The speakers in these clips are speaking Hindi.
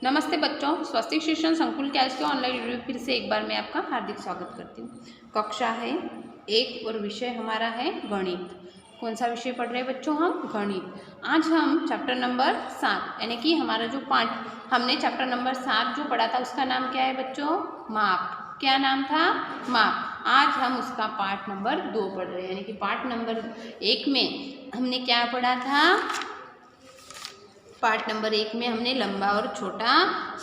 नमस्ते बच्चों, स्वस्तिक शिक्षण संकुल के आज के ऑनलाइन वीडियो फिर से एक बार मैं आपका हार्दिक स्वागत करती हूँ। कक्षा है 1 और विषय हमारा है गणित। कौन सा विषय पढ़ रहे हैं बच्चों? हम गणित। आज हम चैप्टर नंबर 7 यानी कि हमारा जो पाठ हमने चैप्टर नंबर 7 जो पढ़ा था उसका नाम क्या है बच्चों? माप। क्या नाम था? माप। आज हम उसका पाठ नंबर 2 पढ़ रहे हैं यानी कि पाठ नंबर 1 में हमने क्या पढ़ा था? पार्ट नंबर 1 में हमने लंबा और छोटा,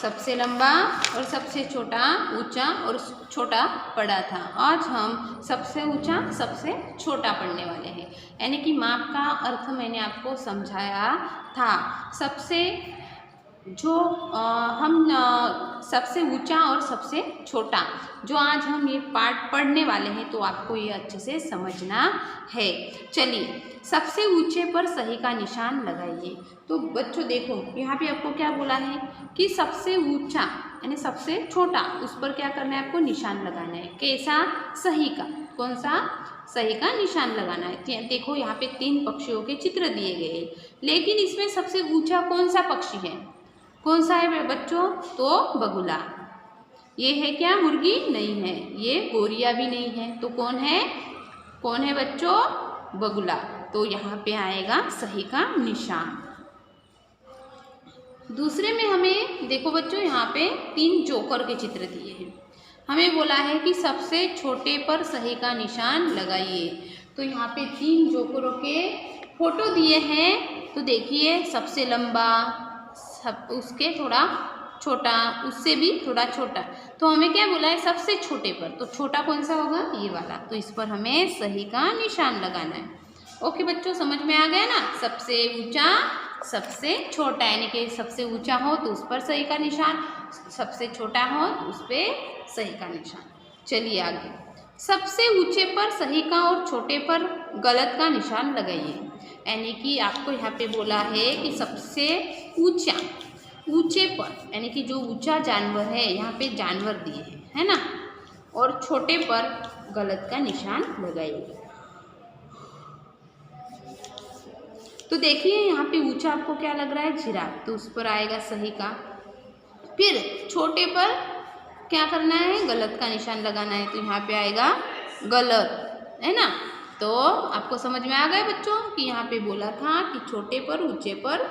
सबसे लंबा और सबसे छोटा, ऊंचा और छोटा पढ़ा था। आज हम सबसे ऊंचा सबसे छोटा पढ़ने वाले हैं यानी कि माप का अर्थ मैंने आपको समझाया था। सबसे जो सबसे ऊंचा और सबसे छोटा जो आज हम ये पाठ पढ़ने वाले हैं तो आपको ये अच्छे से समझना है। चलिए, सबसे ऊंचे पर सही का निशान लगाइए। तो बच्चों देखो, यहाँ पे आपको क्या बोला है कि सबसे ऊंचा यानी सबसे छोटा, उस पर क्या करना है? आपको निशान लगाना है। कैसा? सही का। कौन सा? सही का निशान लगाना है। देखो यहाँ पे 3 पक्षियों के चित्र दिए गए हैं, लेकिन इसमें सबसे ऊंचा कौन सा पक्षी है? कौन सा है बच्चों? तो बगुला। ये है क्या? मुर्गी नहीं है, ये गोरिया भी नहीं है, तो कौन है? कौन है बच्चों? बगुला। तो यहाँ पे आएगा सही का निशान। दूसरे में हमें देखो बच्चों, यहाँ पे 3 जोकर के चित्र दिए हैं। हमें बोला है कि सबसे छोटे पर सही का निशान लगाइए। तो यहाँ पे 3 जोकरों के फोटो दिए हैं। तो देखिए, सबसे लंबा, सब उसके थोड़ा छोटा, उससे भी थोड़ा छोटा। तो हमें क्या बोला है? सबसे छोटे पर। तो छोटा कौन सा होगा? ये वाला। तो इस पर हमें सही का निशान लगाना है। ओके बच्चों, समझ में आ गया ना? सबसे ऊंचा सबसे छोटा यानी कि सबसे ऊंचा हो तो उस पर सही का निशान, सबसे छोटा हो तो उस पर सही का निशान। चलिए आगे। सबसे ऊंचे पर सही का और छोटे पर गलत का निशान लगाइए। यानी कि आपको यहाँ पे बोला है कि सबसे ऊंचा, ऊंचे पर यानी कि जो ऊंचा जानवर है, यहाँ पे जानवर दिए हैं, है ना? और छोटे पर गलत का निशान लगाइए। तो देखिए यहाँ पे ऊंचा आपको क्या लग रहा है? जिराफ। तो उस पर आएगा सही का। फिर छोटे पर क्या करना है? गलत का निशान लगाना है। तो यहाँ पे आएगा गलत, है ना? तो आपको समझ में आ गया बच्चों कि यहाँ पे बोला था कि छोटे पर ऊंचे पर,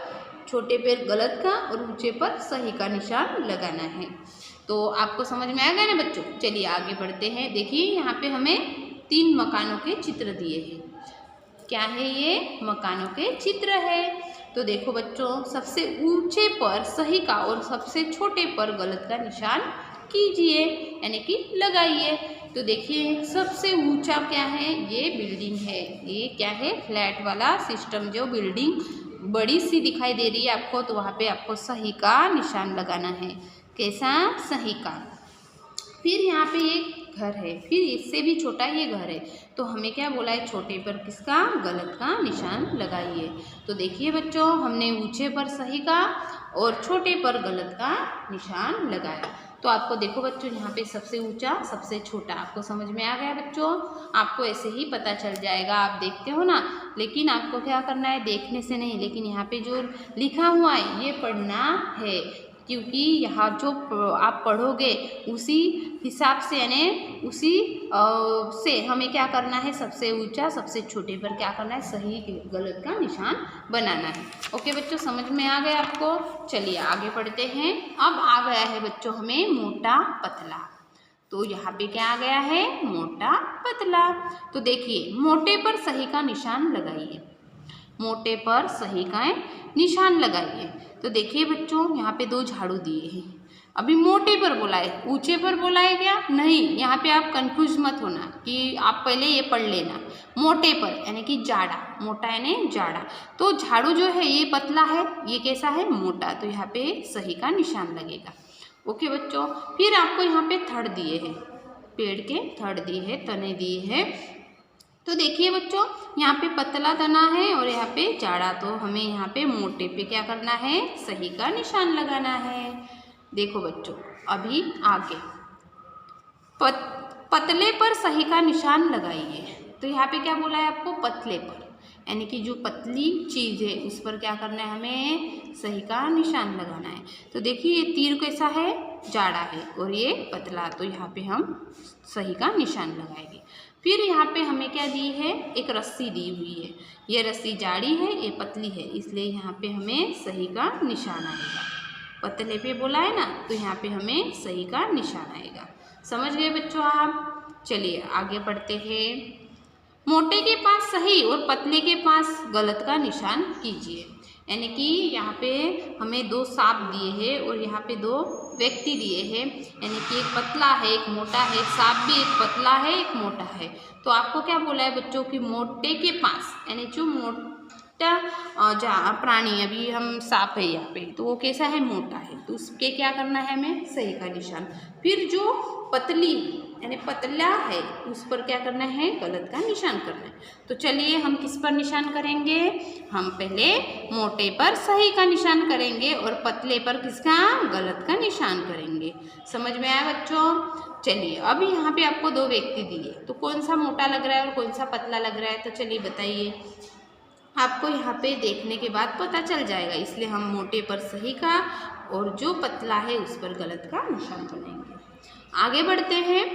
छोटे पर गलत का और ऊंचे पर सही का निशान लगाना है। तो आपको समझ में आ गया ना बच्चों? चलिए आगे बढ़ते हैं। देखिए यहाँ पे हमें 3 मकानों के चित्र दिए हैं। क्या है ये? मकानों के चित्र है। तो देखो बच्चों, सबसे ऊंचे पर सही का और सबसे छोटे पर गलत का निशान कीजिए यानी कि लगाइए। तो देखिए सबसे ऊंचा क्या है? ये बिल्डिंग है। ये क्या है? फ्लैट वाला सिस्टम, जो बिल्डिंग बड़ी सी दिखाई दे रही है आपको, तो वहाँ पे आपको सही का निशान लगाना है। कैसा? सही का। फिर यहाँ पे एक घर है, फिर इससे भी छोटा ये घर है। तो हमें क्या बोला है? छोटे पर किसका? गलत का निशान लगाइए। तो देखिए बच्चों, हमने ऊंचे पर सही का और छोटे पर गलत का निशान लगाया। तो आपको देखो बच्चों, यहाँ पे सबसे ऊंचा सबसे छोटा आपको समझ में आ गया बच्चों? आपको ऐसे ही पता चल जाएगा, आप देखते हो ना। लेकिन आपको क्या करना है? देखने से नहीं, लेकिन यहाँ पे जो लिखा हुआ है ये पढ़ना है, क्योंकि यहाँ जो आप पढ़ोगे उसी हिसाब से यानी उसी से हमें क्या करना है? सबसे ऊंचा सबसे छोटे पर क्या करना है? सही गलत का निशान बनाना है। ओके बच्चों, समझ में आ गया आपको? चलिए आगे बढ़ते हैं। अब आ गया है बच्चों हमें मोटा पतला। तो यहाँ पे क्या आ गया है? मोटा पतला। तो देखिए, मोटे पर सही का निशान लगाइए। मोटे पर सही का निशान लगाइए। तो देखिए बच्चों, यहाँ पे 2 झाड़ू दिए हैं। अभी मोटे पर बोला है, ऊंचे पर बोला है क्या? नहीं। यहाँ पे आप कंफ्यूज मत होना कि आप पहले ये पढ़ लेना। मोटे पर यानी कि जाड़ा, मोटा यानी जाड़ा। तो झाड़ू जो है ये पतला है, ये कैसा है? मोटा। तो यहाँ पे सही का निशान लगेगा। ओके बच्चों, फिर आपको यहाँ पे थड़ दिए हैं, पेड़ के थड़ दिए हैं, तने दिए हैं। तो देखिए बच्चों, यहाँ पे पतला तना है और यहाँ पे जाड़ा। तो हमें यहाँ पे मोटे पे क्या करना है? सही का निशान लगाना है। देखो बच्चों, अभी आगे पतले पर सही का निशान लगाइए। तो यहाँ पे क्या बोला है आपको? पतले पर। यानी कि जो पतली चीज़ है उस पर क्या करना है, हमें सही का निशान लगाना है। तो देखिए ये तीर कैसा है, जाड़ा है और ये पतला, तो यहाँ पे हम सही का निशान लगाएंगे। फिर यहाँ पे हमें क्या दी है, एक रस्सी दी हुई है। ये रस्सी जाड़ी है, ये पतली है, इसलिए यहाँ पे हमें सही का निशान आएगा। पतले पे बोला है ना, तो यहाँ पे हमें सही का निशान आएगा। समझ गए बच्चों आप? चलिए आगे बढ़ते हैं। मोटे के पास सही और पतले के पास गलत का निशान कीजिए। यानी कि यहाँ पे हमें दो सांप दिए हैं और यहाँ पे दो व्यक्ति दिए हैं। यानी कि एक पतला है एक मोटा है, सांप भी एक पतला है एक मोटा है। तो आपको क्या बोला है बच्चों कि मोटे के पास, यानी जो मोटा जहाँ प्राणी, अभी हम सांप है यहाँ पे, तो वो कैसा है, मोटा है, तो उसके क्या करना है, हमें सही का निशान। फिर जो पतली यानी पतला है उस पर क्या करना है, गलत का निशान करना है। तो चलिए हम किस पर निशान करेंगे, हम पहले मोटे पर सही का निशान करेंगे और पतले पर किसका, गलत का निशान करेंगे। समझ में आया बच्चों? चलिए अब यहाँ पे आपको दो व्यक्ति दिए, तो कौन सा मोटा लग रहा है और कौन सा पतला लग रहा है, तो चलिए बताइए। आपको यहाँ पे देखने के बाद पता चल जाएगा, इसलिए हम मोटे पर सही का और जो पतला है उस पर गलत का निशान बनाएंगे। आगे बढ़ते हैं।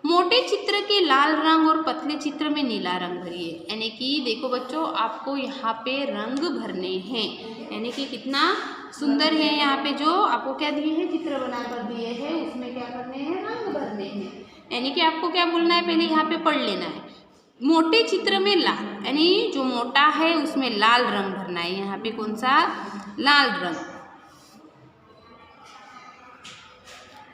मोटे चित्र के लाल रंग और पतले चित्र में नीला रंग भरिए। यानी कि देखो बच्चों, आपको यहाँ पे रंग भरने हैं, यानी कि कितना सुंदर है। यहाँ पे जो आपको क्या दिए हैं, चित्र बनाकर दिए हैं, उसमें क्या करने हैं, रंग भरने हैं। यानी कि आपको क्या बोलना है, पहले यहाँ पे पढ़ लेना है। मोटे चित्र में लाल, यानी जो मोटा है उसमें लाल रंग भरना है। यहाँ पे कौन सा, लाल रंग।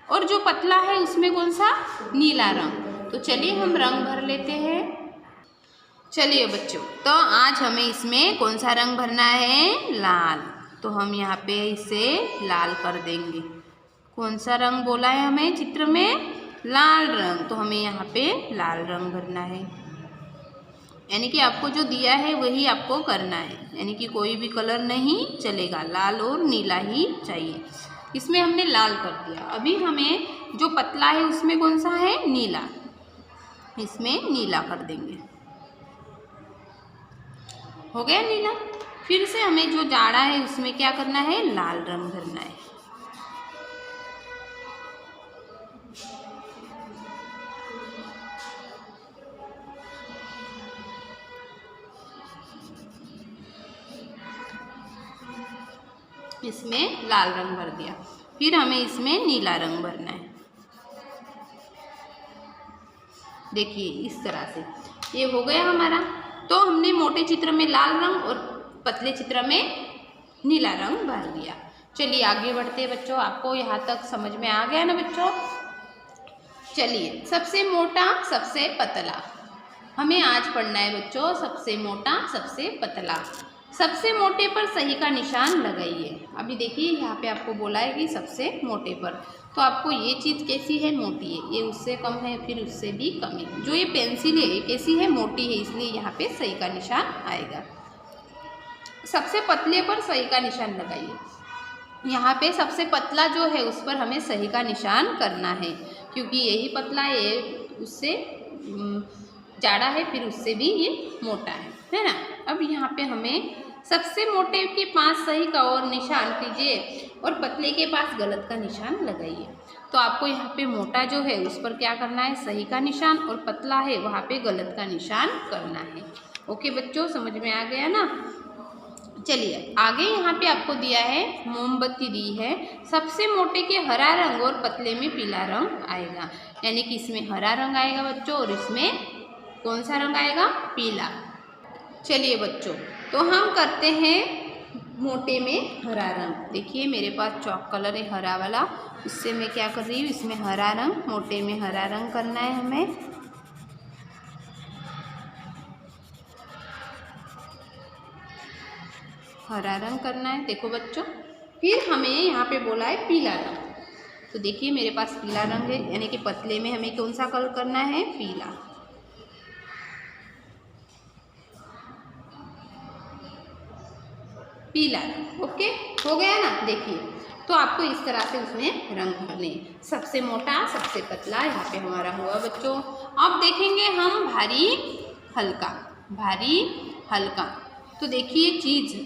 और जो पतला है उसमें कौन सा, नीला रंग। तो चलिए हम रंग भर लेते हैं। चलिए बच्चों, तो आज हमें इसमें कौन सा रंग भरना है, लाल। तो हम यहाँ पे इसे लाल कर देंगे। कौन सा रंग बोला है हमें चित्र में, लाल रंग, तो हमें यहाँ पे लाल रंग भरना है। यानी कि आपको जो दिया है वही आपको करना है, यानी कि कोई भी कलर नहीं चलेगा, लाल और नीला ही चाहिए। इसमें हमने लाल कर दिया। अभी हमें जो पतला है उसमें कौन सा है, नीला, इसमें नीला कर देंगे। हो गया नीला। फिर से हमें जो जाड़ा है उसमें क्या करना है, लाल रंग भरना है। इसमें लाल रंग भर दिया। फिर हमें इसमें नीला रंग भरना है। देखिए इस तरह से ये हो गया हमारा। तो हमने मोटे चित्र में लाल रंग और पतले चित्र में नीला रंग भर दिया। चलिए आगे बढ़ते हैं बच्चों। आपको यहाँ तक समझ में आ गया ना बच्चों? चलिए सबसे मोटा सबसे पतला हमें आज पढ़ना है बच्चों। सबसे मोटा सबसे पतला। सबसे मोटे पर सही का निशान लगाइए। अभी देखिए यहाँ पे आपको बोला है कि सबसे मोटे पर, तो आपको ये चीज़ कैसी है, मोटी है, ये उससे कम है, फिर उससे भी कम है। जो ये पेंसिल है ये कैसी है, मोटी है, इसलिए यहाँ पे सही का निशान आएगा। सबसे पतले पर सही का निशान लगाइए। यहाँ पे सबसे पतला जो है उस पर हमें सही का निशान करना है, क्योंकि यही पतला है, उससे जाड़ा है, फिर उससे भी ये मोटा है ना। अब यहाँ पे हमें सबसे मोटे के पास सही का और निशान कीजिए और पतले के पास गलत का निशान लगाइए। तो आपको यहाँ पे मोटा जो है उस पर क्या करना है, सही का निशान, और पतला है वहाँ पे गलत का निशान करना है। ओके बच्चों, समझ में आ गया ना? चलिए आगे यहाँ पे आपको दिया है मोमबत्ती दी है। सबसे मोटे के हरा रंग और पतले में पीला रंग आएगा। यानी कि इसमें हरा रंग आएगा बच्चों और इसमें कौन सा रंग आएगा, पीला। चलिए बच्चों, तो हम करते हैं मोटे में हरा रंग। देखिए मेरे पास चॉक कलर है हरा वाला, उससे मैं क्या कर रही हूँ, इसमें हरा रंग, मोटे में हरा रंग करना है हमें। हरा रंग करना है, देखो बच्चों। फिर हमें यहाँ पे बोला है पीला रंग, तो देखिए मेरे पास पीला रंग है, यानी कि पतले में हमें कौन सा कलर करना है, पीला। पीला रंग, ओके हो गया ना? देखिए तो आपको इस तरह से उसमें रंग भरने। सबसे मोटा सबसे पतला यहाँ पे हमारा हुआ बच्चों। अब देखेंगे हम भारी हल्का। भारी हल्का। तो देखिए चीज़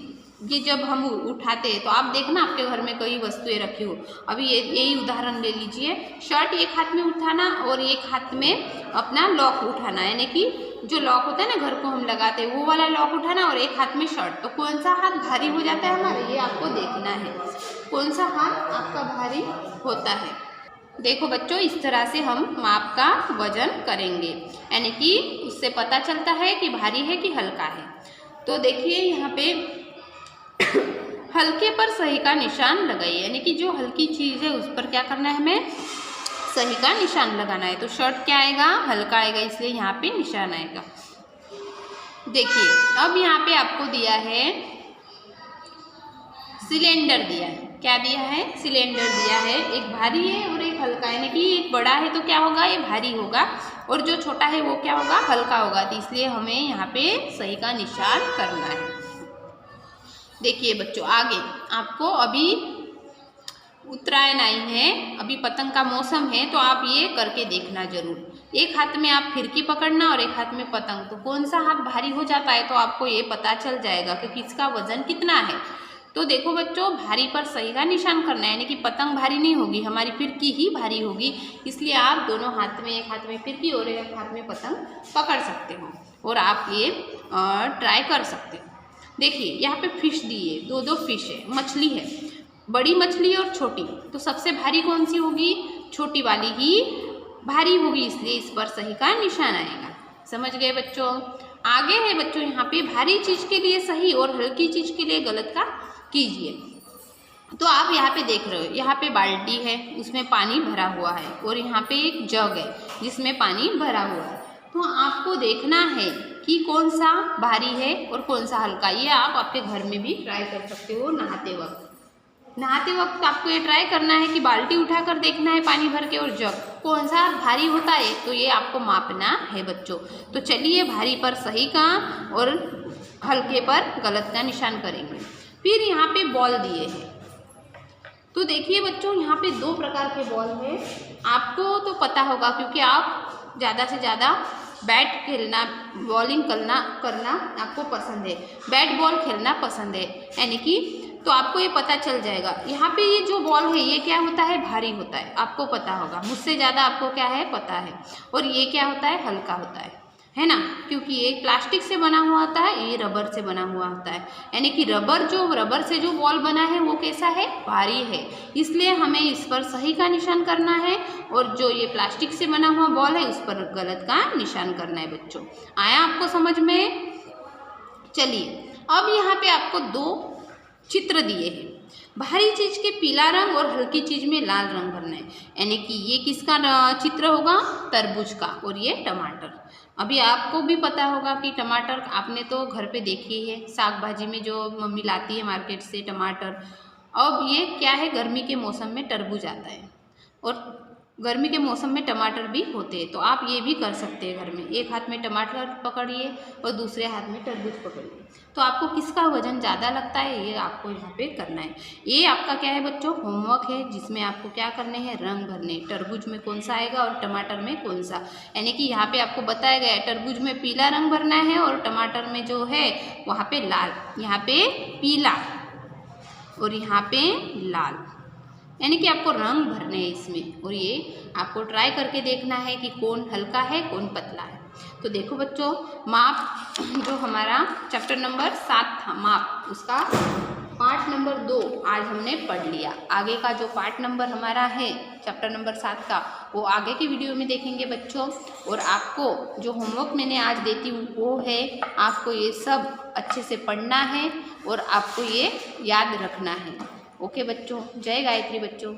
ये जब हम उठाते हैं तो आप देखना आपके घर में कई वस्तुएं रखी हो। अभी यही उदाहरण ले लीजिए, शर्ट एक हाथ में उठाना और एक हाथ में अपना लॉक उठाना, यानी कि जो लॉक होता है ना घर को हम लगाते हैं वो वाला लॉक उठाना और एक हाथ में शर्ट। तो कौन सा हाथ भारी हो जाता है हमारा, ये आपको देखना है कौन सा हाथ आपका भारी होता है। देखो बच्चों, इस तरह से हम माप का वजन करेंगे, यानी कि उससे पता चलता है कि भारी है कि हल्का है। तो देखिए यहाँ पे हल्के पर सही का निशान लगाइए, यानी कि जो हल्की चीज़ है उस पर क्या करना है, हमें सही का निशान लगाना है। तो शर्ट क्या आएगा, हल्का आएगा, इसलिए यहाँ पे निशान आएगा। देखिए अब यहाँ पे आपको दिया है सिलेंडर, दिया है, क्या दिया है, सिलेंडर दिया है। एक भारी है और एक हल्का है, यानी कि एक बड़ा है तो क्या होगा, ये भारी होगा, और जो छोटा है वो क्या होगा, हल्का होगा। तो इसलिए हमें यहाँ पे सही का निशान करना है। देखिए बच्चों, आगे आपको अभी उत्तरायण आई है, अभी पतंग का मौसम है, तो आप ये करके देखना जरूर। एक हाथ में आप फिरकी पकड़ना और एक हाथ में पतंग, तो कौन सा हाथ भारी हो जाता है तो आपको ये पता चल जाएगा कि किसका वजन कितना है। तो देखो बच्चों, भारी पर सही का निशान करना है, यानी कि पतंग भारी नहीं होगी, हमारी फिरकी ही भारी होगी। इसलिए आप दोनों हाथ में, एक हाथ में फिरकी और एक हाथ में पतंग पकड़ सकते हो और आप ये ट्राई कर सकते हो। देखिए यहाँ पे फिश दी है, दो फिश है, मछली है, बड़ी मछली और छोटी। तो सबसे भारी कौन सी होगी, छोटी वाली ही भारी होगी, इसलिए इस पर सही का निशान आएगा। समझ गए बच्चों। आगे है बच्चों यहाँ पे भारी चीज़ के लिए सही और हल्की चीज़ के लिए गलत का कीजिए। तो आप यहाँ पे देख रहे हो, यहाँ पे बाल्टी है, उसमें पानी भरा हुआ है, और यहाँ पे एक जग है जिसमें पानी भरा हुआ है। तो आपको देखना है कि कौन सा भारी है और कौन सा हल्का। ये आप आपके घर में भी ट्राई कर सकते हो। नहाते वक्त आपको ये ट्राई करना है कि बाल्टी उठाकर देखना है पानी भर के, और जग कौन सा भारी होता है, तो ये आपको मापना है बच्चों। तो चलिए भारी पर सही का और हल्के पर गलत का निशान करेंगे। फिर यहाँ पे बॉल दिए हैं, तो देखिए बच्चों यहाँ पे दो प्रकार के बॉल हैं। आपको तो पता होगा क्योंकि आप ज़्यादा से ज़्यादा बैट खेलना, बॉलिंग करना आपको पसंद है, बैट बॉल खेलना पसंद है, यानी कि तो आपको ये पता चल जाएगा। यहाँ पे ये जो बॉल है ये क्या होता है, भारी होता है, आपको पता होगा, मुझसे ज़्यादा आपको क्या है पता है। और ये क्या होता है, हल्का होता है ना, क्योंकि ये प्लास्टिक से बना हुआ होता है, ये रबर से बना हुआ होता है, यानी कि रबर से जो बॉल बना है वो कैसा है, भारी है, इसलिए हमें इस पर सही का निशान करना है, और जो ये प्लास्टिक से बना हुआ बॉल है उस पर गलत का निशान करना है। बच्चों आया आपको समझ में। चलिए अब यहाँ पे आपको दो चित्र दिए हैं, भारी चीज़ के पीला रंग और हल्की चीज़ में लाल रंग भरना है, यानी कि ये किसका चित्र होगा, तरबूज का, और ये टमाटर। अभी आपको भी पता होगा कि टमाटर आपने तो घर पे देखी है, साग भाजी में जो मम्मी लाती है मार्केट से टमाटर। अब ये क्या है, गर्मी के मौसम में तरबूज आता है और गर्मी के मौसम में टमाटर भी होते हैं। तो आप ये भी कर सकते हैं घर में, एक हाथ में टमाटर पकड़िए और दूसरे हाथ में तरबूज पकड़िए। तो आपको किसका वजन ज़्यादा लगता है ये आपको यहाँ पे करना है। ये आपका क्या है बच्चों, होमवर्क है, जिसमें आपको क्या करने हैं, रंग भरने। तरबूज में कौन सा आएगा और टमाटर में कौन सा, यानी कि यहाँ पे आपको बताया गया है तरबूज में पीला रंग भरना है और टमाटर में जो है वहाँ पे लाल, यहाँ पे पीला और यहाँ पे लाल, यानी कि आपको रंग भरने हैं इसमें। और ये आपको ट्राई करके देखना है कि कौन हल्का है कौन पतला है। तो देखो बच्चों, माप जो हमारा चैप्टर नंबर 7 था माप, उसका पार्ट नंबर 2 आज हमने पढ़ लिया। आगे का जो पार्ट नंबर हमारा है चैप्टर नंबर 7 का, वो आगे की वीडियो में देखेंगे बच्चों। और आपको जो होमवर्क मैंने आज देती हूँ वो है, आपको ये सब अच्छे से पढ़ना है और आपको ये याद रखना है। ओके बच्चों, जय गायत्री बच्चों।